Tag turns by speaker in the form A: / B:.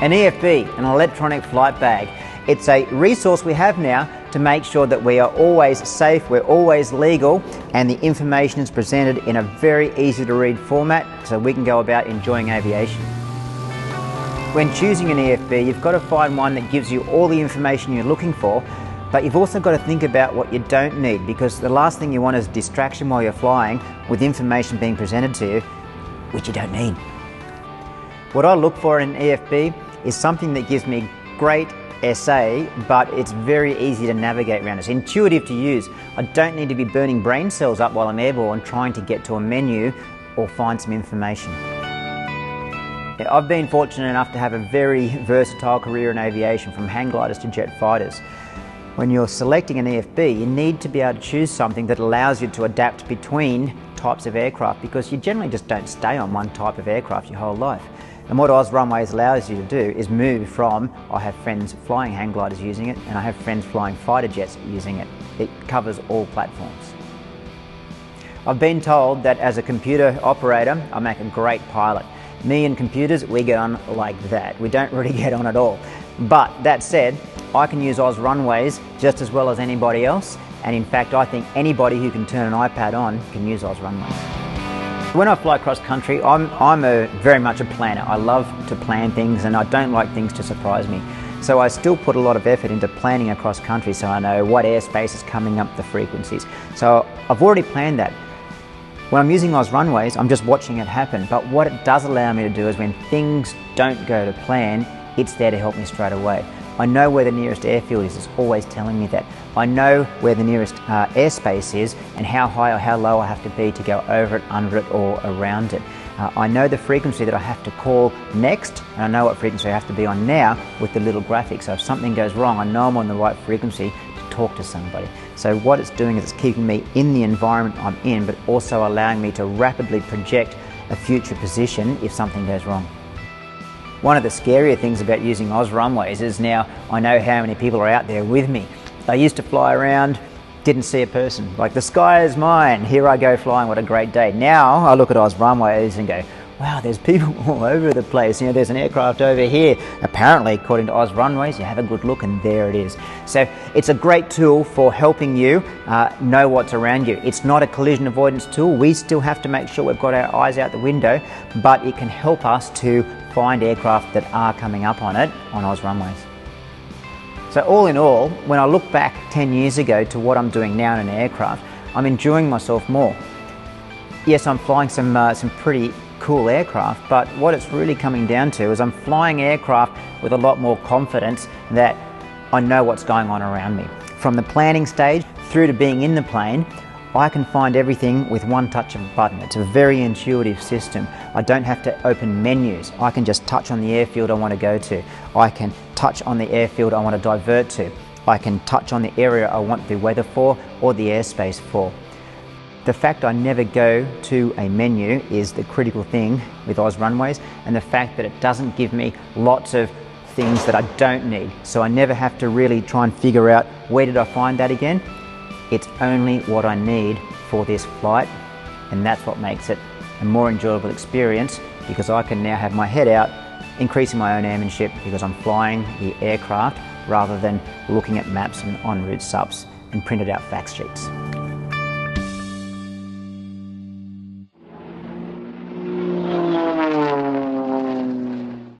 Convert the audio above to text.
A: An EFB, an electronic flight bag. It's a resource we have now to make sure that we are always safe, we're always legal, and the information is presented in a very easy to read format so we can go about enjoying aviation. When choosing an EFB, you've got to find one that gives you all the information you're looking for, but you've also got to think about what you don't need, because the last thing you want is distraction while you're flying with information being presented to you which you don't need. What I look for in an EFB is something that gives me great SA, but it's very easy to navigate around. It's intuitive to use. I don't need to be burning brain cells up while I'm airborne trying to get to a menu or find some information. I've been fortunate enough to have a very versatile career in aviation, from hang gliders to jet fighters. When you're selecting an EFB, you need to be able to choose something that allows you to adapt between types of aircraft, because you generally just don't stay on one type of aircraft your whole life. And what OzRunways allows you to do is move from, I have friends flying hang gliders using it, and I have friends flying fighter jets using it. It covers all platforms. I've been told that as a computer operator, I make a great pilot. Me and computers, we get on like that. We don't really get on at all. But that said, I can use OzRunways just as well as anybody else, and in fact I think anybody who can turn an iPad on can use OzRunways. When I fly cross country, I'm very much a planner. I love to plan things, and I don't like things to surprise me. So I still put a lot of effort into planning across country so I know what airspace is coming up, the frequencies. So I've already planned that. When I'm using OzRunways, I'm just watching it happen, but what it does allow me to do is when things don't go to plan, it's there to help me straight away. I know where the nearest airfield is, it's always telling me that. I know where the nearest airspace is and how high or how low I have to be to go over it, under it or around it. I know the frequency that I have to call next, and I know what frequency I have to be on now with the little graphic. So if something goes wrong, I know I'm on the right frequency to talk to somebody. So what it's doing is it's keeping me in the environment I'm in, but also allowing me to rapidly project a future position if something goes wrong. One of the scarier things about using OzRunways is now I know how many people are out there with me. I used to fly around, didn't see a person. Like, the sky is mine, here I go flying, what a great day. Now I look at OzRunways and go, wow, there's people all over the place. You know, there's an aircraft over here. Apparently, according to OzRunways, you have a good look and there it is. So it's a great tool for helping you know what's around you. It's not a collision avoidance tool. We still have to make sure we've got our eyes out the window, but it can help us to find aircraft that are coming up on it on OzRunways. So all in all, when I look back 10 years ago to what I'm doing now in an aircraft, I'm enjoying myself more. Yes, I'm flying some pretty cool aircraft, but what it's really coming down to is I'm flying aircraft with a lot more confidence that I know what's going on around me. From the planning stage through to being in the plane, I can find everything with one touch of a button. It's a very intuitive system. I don't have to open menus. I can just touch on the airfield I want to go to. I can touch on the airfield I want to divert to. I can touch on the area I want the weather for or the airspace for. The fact I never go to a menu is the critical thing with OzRunways, and the fact that it doesn't give me lots of things that I don't need. So I never have to really try and figure out where did I find that again. It's only what I need for this flight, and that's what makes it a more enjoyable experience, because I can now have my head out, increasing my own airmanship because I'm flying the aircraft rather than looking at maps and en route subs and printed out fact sheets.